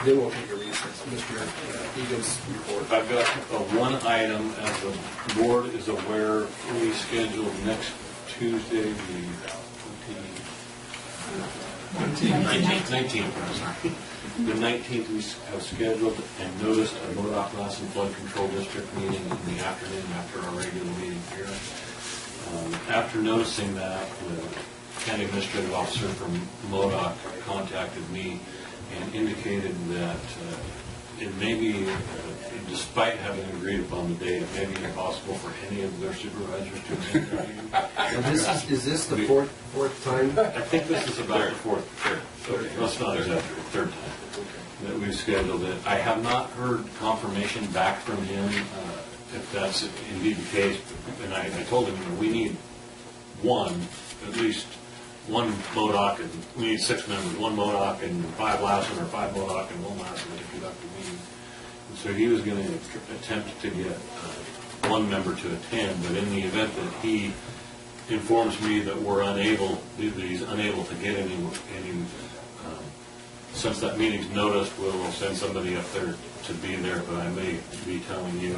then we'll take a recess. Mr. Egan's report. I've got one item. As the board is aware, we scheduled next Tuesday, the 19th. The 19th we have scheduled and noticed a Modoc-Lassen Flood Control District meeting in the afternoon after our regular meeting here. After noticing that, the County Administrative Officer from Modoc contacted me and indicated that it may be, despite having agreed upon the date, it may be impossible for any of their supervisors to attend their meeting. Is this the fourth time? I think this is about the fourth. Okay, that's not exactly the third time that we've scheduled it. I have not heard confirmation back from him if that's indeed the case. And I told him, we need at least one Modoc, and we need 6 members, 1 Modoc and 5 Lassen, or 5 Modoc and 1 Lassen to conduct the meeting. And so he was going to attempt to get 1 member to attend, but in the event that he informs me that he's unable to get any since that meeting's noticed, we'll send somebody up there to be there, but I may be telling you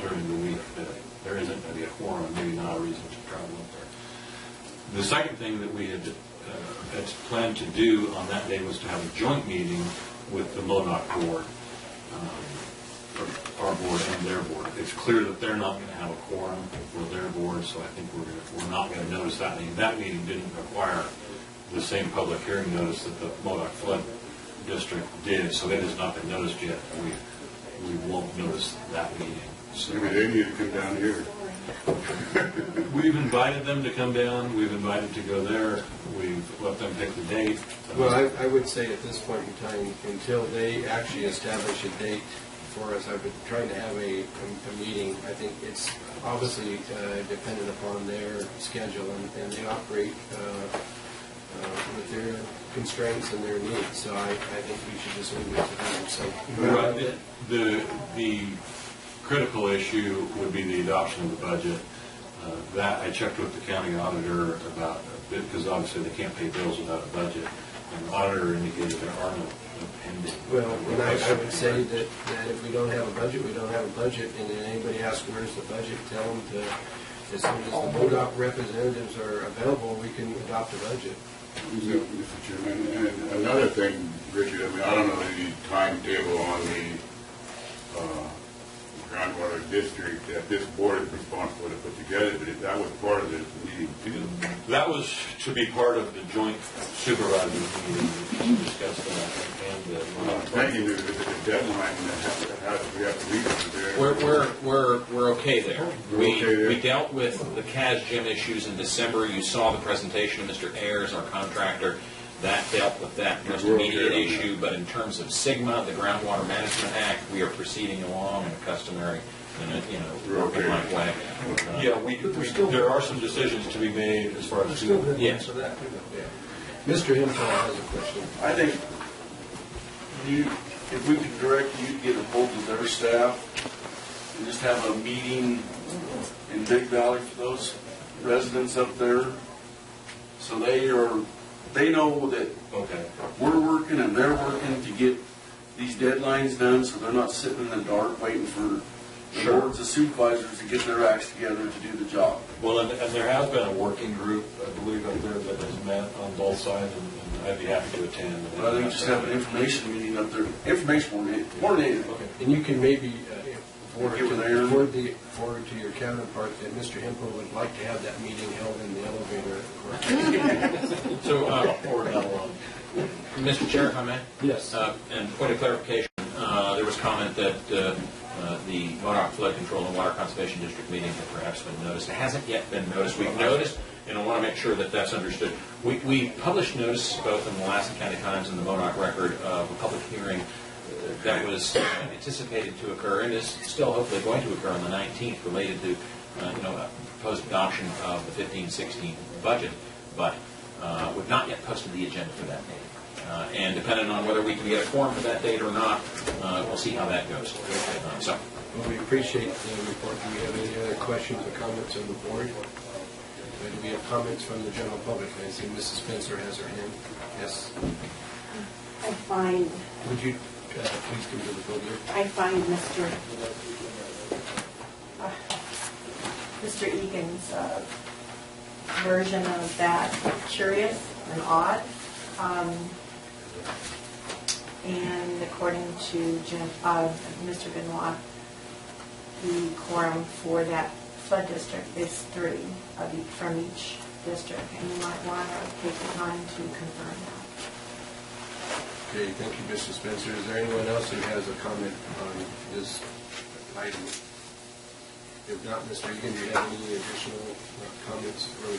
during the week that there isn't going to be a quorum, maybe not a reason to travel up there. The second thing that we had planned to do on that day was to have a joint meeting with the Modoc board, our board and their board. It's clear that they're not going to have a quorum for their board, so I think we're not going to notice that meeting. That meeting didn't require the same public hearing notice that the Modoc Flood District did, so it has not been noticed yet. We won't notice that meeting. So maybe they need to come down here. We've invited them to come down. We've invited to go there. We've let them pick the date. Well, I would say at this point in time, until they actually establish a date for us, I've been trying to have a meeting. I think it's obviously dependent upon their schedule, and they operate with their constraints and their needs. So I think we should just leave it to them. So the critical issue would be the adoption of the budget. That I checked with the county auditor about, because obviously they can't pay bills without a budget. And the auditor indicated there are no pending. Well, and I would say that if we don't have a budget, we don't have a budget. And then anybody asks where's the budget, tell them as soon as the Modoc representatives are available, we can adopt a budget. Mr. Chairman, and another thing, Richard, I don't know any timetable on the groundwater district that this board is responsible to put together, but that was part of this meeting too. That was to be part of the joint supervisors meeting to discuss that. And thank you. There's a deadline that we have to meet there. We're okay there. We dealt with the CAS gym issues in December. You saw the presentation of Mr. Ayers, our contractor. That dealt with that most immediate issue, but in terms of SGMA, the Groundwater Management Act, we are proceeding along in a customary, workman-like way. Yeah, there are some decisions to be made as far as yes. Mr. Hemphill has a question. I think if we could direct you to get a hold of their staff and just have a meeting in Big Valley for those residents up there, so they know that we're working and they're working to get these deadlines done, so they're not sitting in the dark waiting for the boards of supervisors to get their acts together to do the job. Well, and there has been a working group, I believe, up there that has met on both sides, and I'd be happy to attend. But I think just have an information meeting up there, information more than anything. Okay. And you can maybe forward to your counterpart that Mr. Hemphill would like to have that meeting held in the elevator. So, Mr. Chair, if I may? Yes. And point of clarification, there was comment that the Modoc Flood Control and Water Conservation District meeting had perhaps been noticed. It hasn't yet been noticed. We've noticed, and I want to make sure that that's understood. We published notice both in the Lassen County Times and the Modoc Record of a public hearing that was anticipated to occur and is still hopefully going to occur on the 19th related to proposed adoption of the 15-16 budget, but we've not yet posted the agenda for that meeting. And depending on whether we can get a quorum for that date or not, we'll see how that goes. Well, we appreciate the report. Do we have any other questions or comments on the board? Do we have comments from the general public? I see Mrs. Spencer has her hand. Yes. I I find, Would you please come to the podium? I find Mr. Egan's version of that curious and odd. And according to Mr. Benoit, the quorum for that flood district is 3 from each district, and you might want to take the time to confirm that. Okay, thank you, Mr. Spencer. Is there anyone else who has a comment on this item? If not, Mr. Egan, do you have any additional comments or,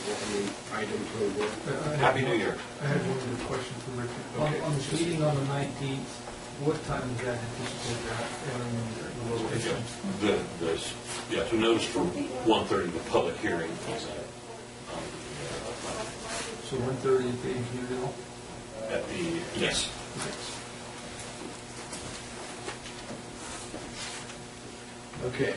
items for the board? Happy New Year. I had one more question for Richard. Okay. On this meeting on the 19th, what time is that anticipated at and the location? So notice for 1:30, the public hearing is So 1:30 at the engineer. at the, yes. Okay.